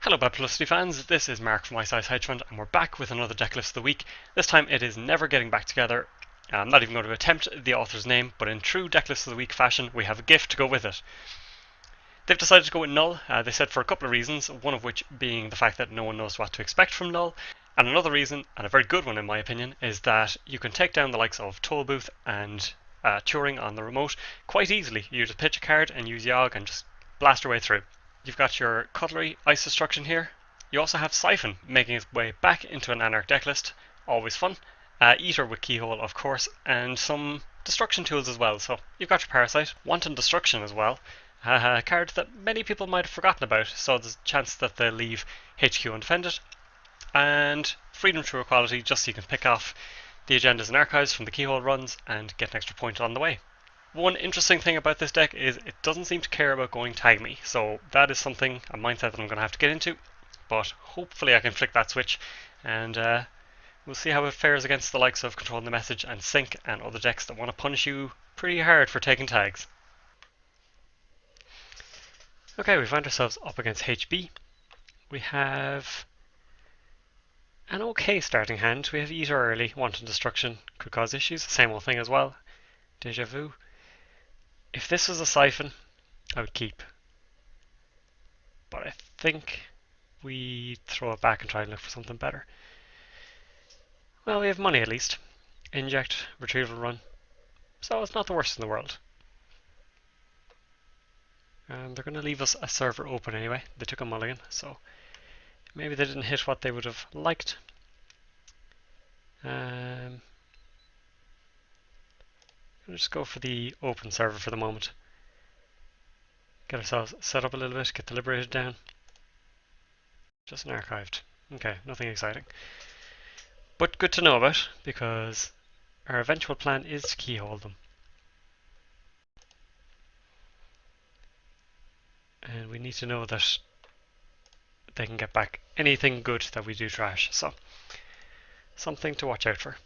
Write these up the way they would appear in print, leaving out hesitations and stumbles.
Hello Publicity fans, this is Mark from Ice Hedge Fund and we're back with another Decklist of the week. This time it is Never Getting Back Together. I'm not even going to attempt the author's name, but in true Decklist of the Week fashion, we have a gift to go with it. They've decided to go with Null, they said for a couple of reasons, one of which being the fact that no one knows what to expect from Null, and another reason, and a very good one in my opinion, is that you can take down the likes of Tollbooth and Turing on the remote quite easily. You just pitch a card and use Yogg and just blast your way through. You've got your Cutlery Ice Destruction here. You also have Siphon making its way back into an Anarch decklist, always fun. Eater with Keyhole, of course, and some destruction tools as well. So you've got your Parasite, Wanton Destruction as well, a card that many people might have forgotten about, so there's a chance that they'll leave HQ undefended. And Freedom Through Equality, just so you can pick off the agendas and archives from the Keyhole runs and get an extra point on the way. One interesting thing about this deck is it doesn't seem to care about going tag me, so that is something, a mindset that I'm going to have to get into, but hopefully I can flick that switch and we'll see how it fares against the likes of Controlling the Message and Sync and other decks that want to punish you pretty hard for taking tags. Okay, we find ourselves up against HB. We have an okay starting hand. We have Eater early, Wanton Destruction could cause issues, same old thing as well, Deja Vu. If this was a Siphon, I would keep. But I think we throw it back and try and look for something better. Well, we have money at least. Inject, Retrieval Run. So it's not the worst in the world. And they're going to leave us a server open anyway. They took a mulligan, so maybe they didn't hit what they would have liked. We'll just go for the open server for the moment. Get ourselves set up a little bit, get the Liberated down. Just an archived. Okay, nothing exciting. But good to know about, because our eventual plan is to keyhole them. And we need to know that they can get back anything good that we do trash. So, something to watch out for.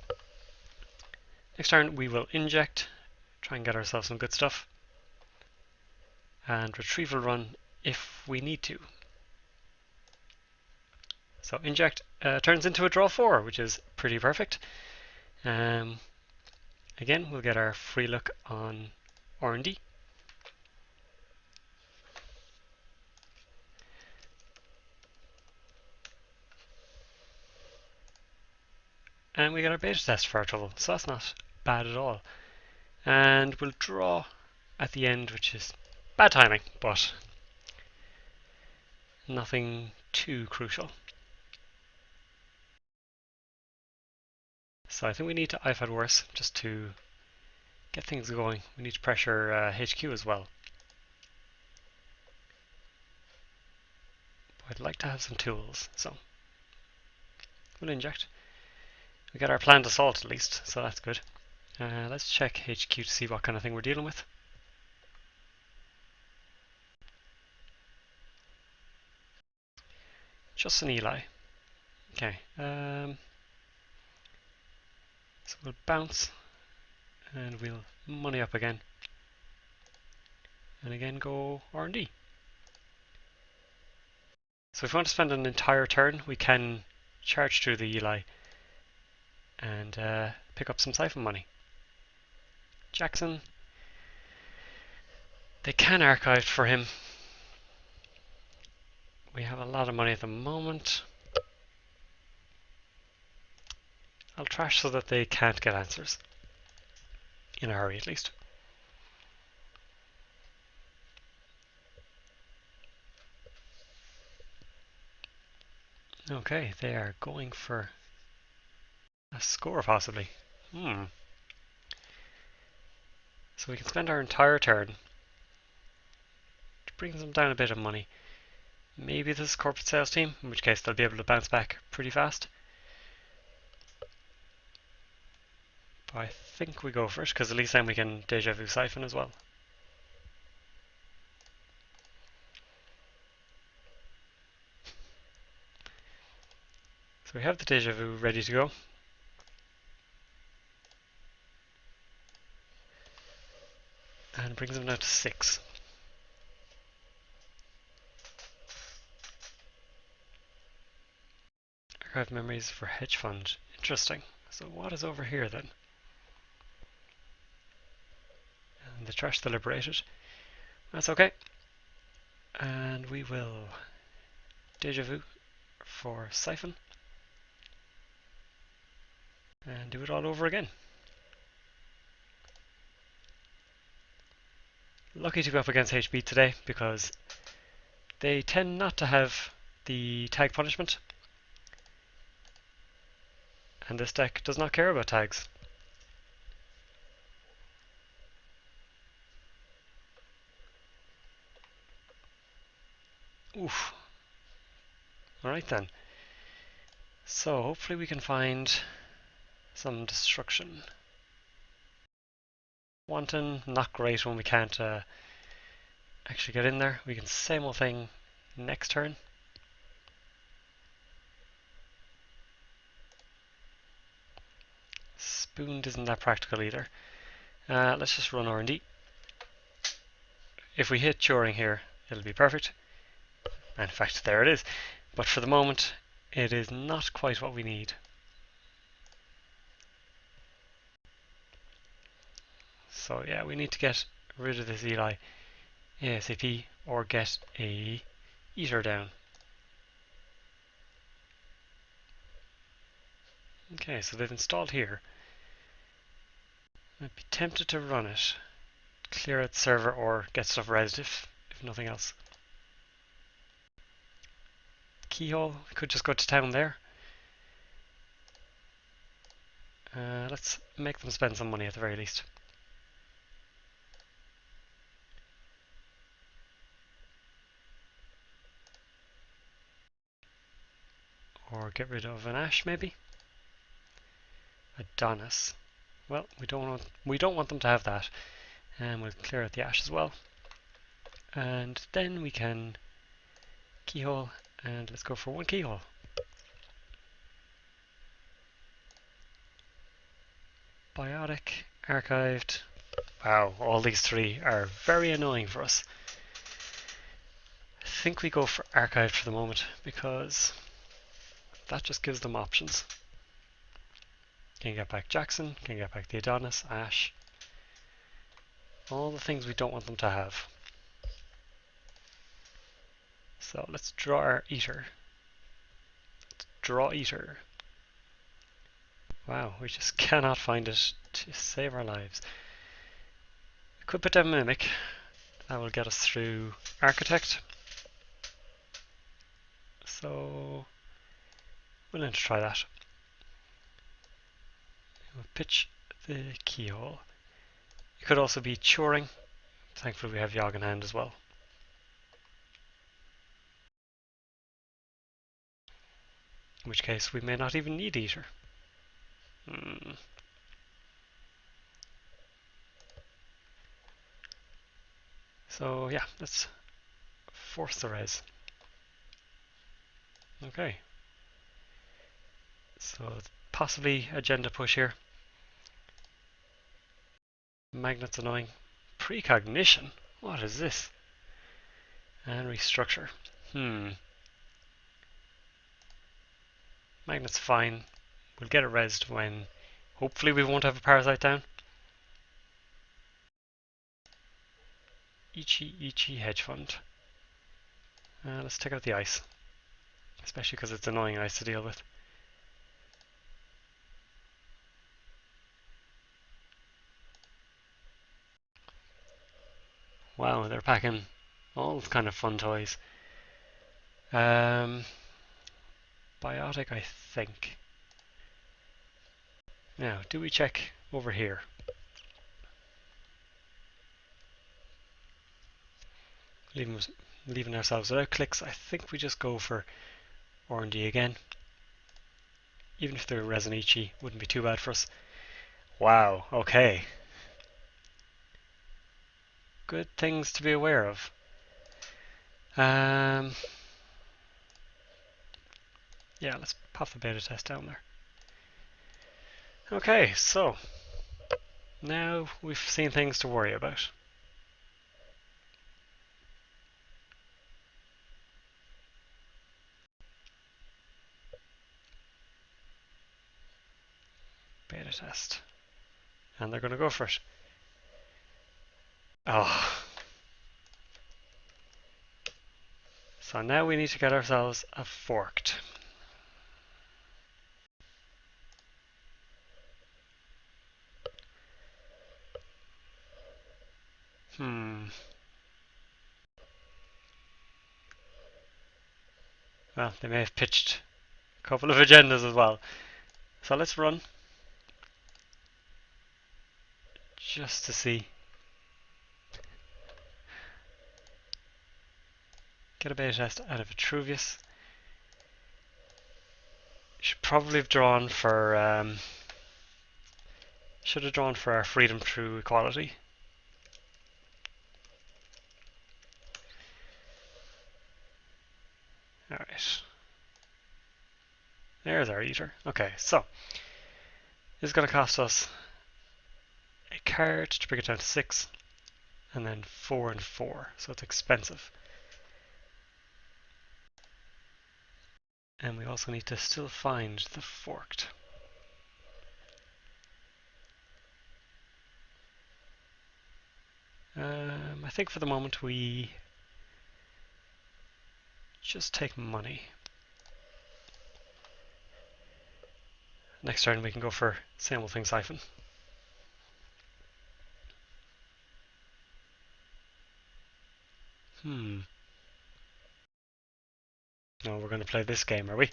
Next turn we will inject, try and get ourselves some good stuff. And Retrieval Run if we need to. So inject turns into a draw 4, which is pretty perfect. Again, we'll get our free look on R&D. And we get our beta test for our trouble, so that's not bad at all. And we'll draw at the end, which is bad timing, but nothing too crucial. So I think we need to IFAD worse just to get things going. We need to pressure HQ as well. But I'd like to have some tools, so we'll inject. We got our planned assault at least, so that's good. Let's check HQ to see what kind of thing we're dealing with. Just an Eli. Okay. So we'll bounce and we'll money up again. And again go R&D. So if we want to spend an entire turn, we can charge through the Eli and pick up some Siphon money. Jackson. They can archive for him. We have a lot of money at the moment. I'll trash so that they can't get answers. In a hurry, at least. Okay, they are going for a score, possibly. So we can spend our entire turn, which brings them down a bit of money. Maybe this is a corporate sales team, in which case they'll be able to bounce back pretty fast. But I think we go for it, because at least then we can Deja Vu Siphon as well. So we have the Deja Vu ready to go. And it brings them down to 6. Archive memories for hedge fund. Interesting. So what is over here then? And the trash deliberated. That's okay. And we will deja vu for siphon. And do it all over again. Lucky to go up against HB today because they tend not to have the tag punishment. And this deck does not care about tags. Oof. Alright then. So hopefully we can find some destruction. Wanton, not great when we can't actually get in there. We can same old thing next turn. Spooned isn't that practical either. Let's just run R&D. If we hit Turing here, it'll be perfect. And in fact, there it is. But for the moment, it is not quite what we need. So yeah, we need to get rid of this Eli ASAP or get a eater down. Okay, so they've installed here. I'd be tempted to run it, clear out the server or get stuff rezzed if nothing else. Keyhole, we could just go to town there. Let's make them spend some money at the very least. Or get rid of an Ash maybe. Adonis. Well, we don't want them to have that. And we'll clear out the Ash as well. And then we can keyhole, and let's go for one keyhole. Biotic, archived. Wow, all these three are very annoying for us. I think we go for archived for the moment because that just gives them options. Can get back Jackson, can get back the Adonis, Ash. All the things we don't want them to have. So let's draw our eater. Let's draw eater. Wow, we just cannot find it to save our lives. We could put down Mimic. That will get us through Architect. So we'll need to try that. We'll pitch the keyhole. It could also be Turing. Thankfully we have Yogg in hand as well. In which case we may not even need Eater. So yeah, let's force the res. Okay. So possibly agenda push here. Magnet's annoying. Precognition? What is this? And restructure. Magnet's fine. We'll get it rezzed when hopefully we won't have a parasite down. Ichi hedge fund. Let's take out the ice. Especially because it's annoying ice to deal with. Wow, they're packing all kind of fun toys. Biotic, I think. Now, do we check over here? Leaving ourselves without clicks, I think we just go for R&D again. Even if they're Resinichi, wouldn't be too bad for us. Wow, okay. Good things to be aware of. Yeah, let's pop the beta test down there. Okay, so now we've seen things to worry about. beta test. And they're going to go for it. Oh. So now we need to get ourselves a forked. Well, they may have pitched a couple of agendas as well. So let's run. Just to see. Get a beta test out of Vitruvius. Should probably have drawn for should have drawn for our freedom through equality. Alright. There's our eater. Okay, so this is going to cost us a card to bring it down to 6, and then 4 and 4, so it's expensive. And we also need to still find the forked. I think for the moment we just take money. Next turn we can go for same old thing siphon. No, we're going to play this game, are we?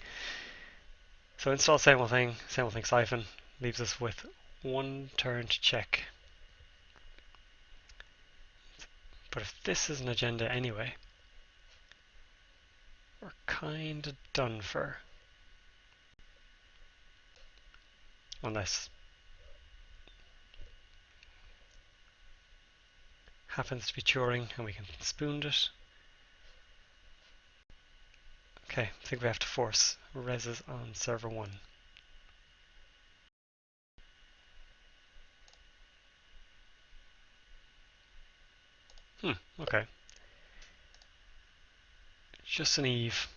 So install same old thing siphon, leaves us with 1 turn to check. But if this is an agenda anyway, we're kind of done for. Unless happens to be Turing and we can spoon it. Okay, I think we have to force reses on server 1. Okay. Just an Eve.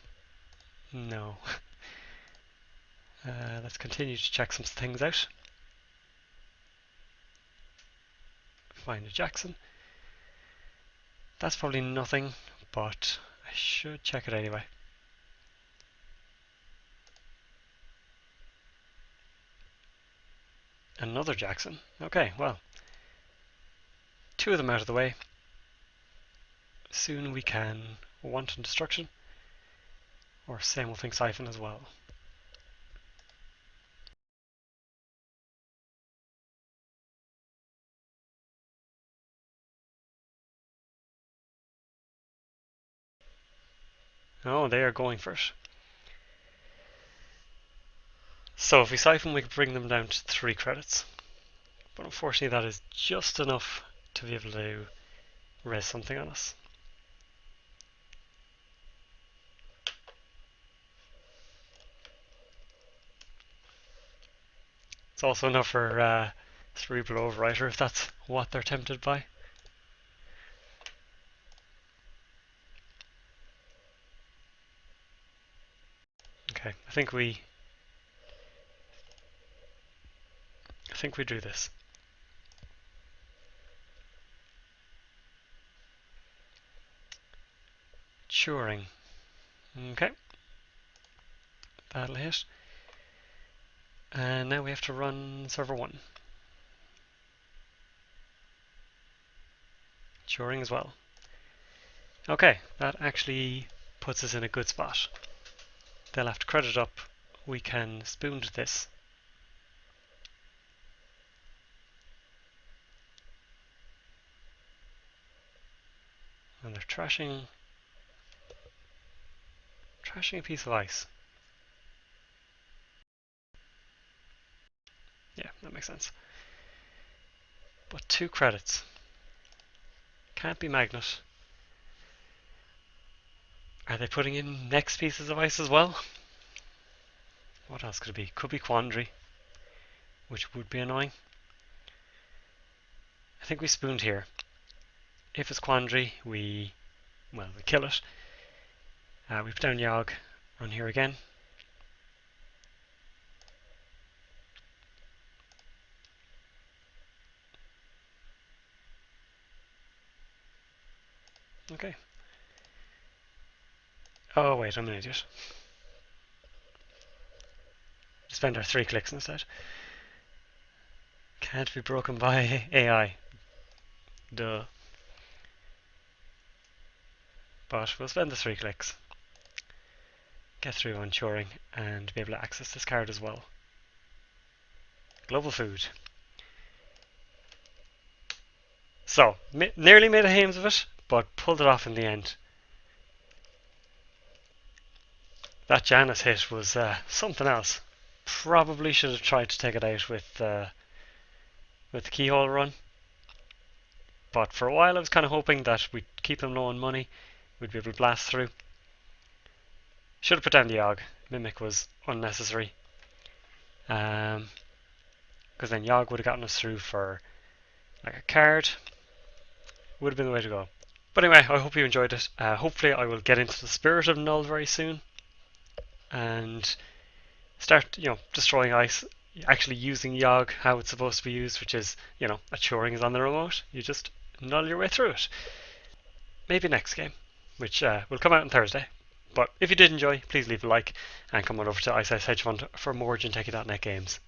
No. Let's continue to check some things out. Find a Jackson. That's probably nothing, but I should check it anyway. Another Jackson. Okay, well. 2 of them out of the way. Soon we can wanton destruction, or same old thing siphon as well. Oh, they are going for it. So if we siphon, we can bring them down to 3 credits. But unfortunately that is just enough to be able to res something on us. It's also enough for cerebral overwriter if that's what they're tempted by. Okay, I think we do this. Turing. Okay. That'll hit. And now we have to run server 1. Turing as well. Okay, that actually puts us in a good spot. They'll have to credit up. We can spoon to this. And they're trashing a piece of ice. Yeah, that makes sense. But 2 credits. Can't be magnet. Are they putting in next pieces of ice as well? What else could it be? Could be quandary, which would be annoying. I think we spooned here. If it's quandary, we kill it. We put down Yogg, run here again. Okay. Oh wait, I'm an idiot. Spend our 3 clicks instead. Can't be broken by AI. Duh. But we'll spend the 3 clicks. Get through on Turing and be able to access this card as well. Global food. So, nearly made a hames of it, but pulled it off in the end. That Janus hit was something else. Probably should have tried to take it out with the keyhole run. But for a while I was kind of hoping that we'd keep him low on money, we'd be able to blast through. Should have put down the Yogg. Mimic was unnecessary. Because then Yogg would have gotten us through for like a card. Would have been the way to go. But anyway, I hope you enjoyed it. Hopefully I will get into the spirit of Null very soon. And start, destroying ice. Actually using Yogg how it's supposed to be used, which is, a Turing is on the remote. You just null your way through it. Maybe next game, which will come out on Thursday. But if you did enjoy, please leave a like and come on over to Ice Hedge Fund for more Gentechie.net games.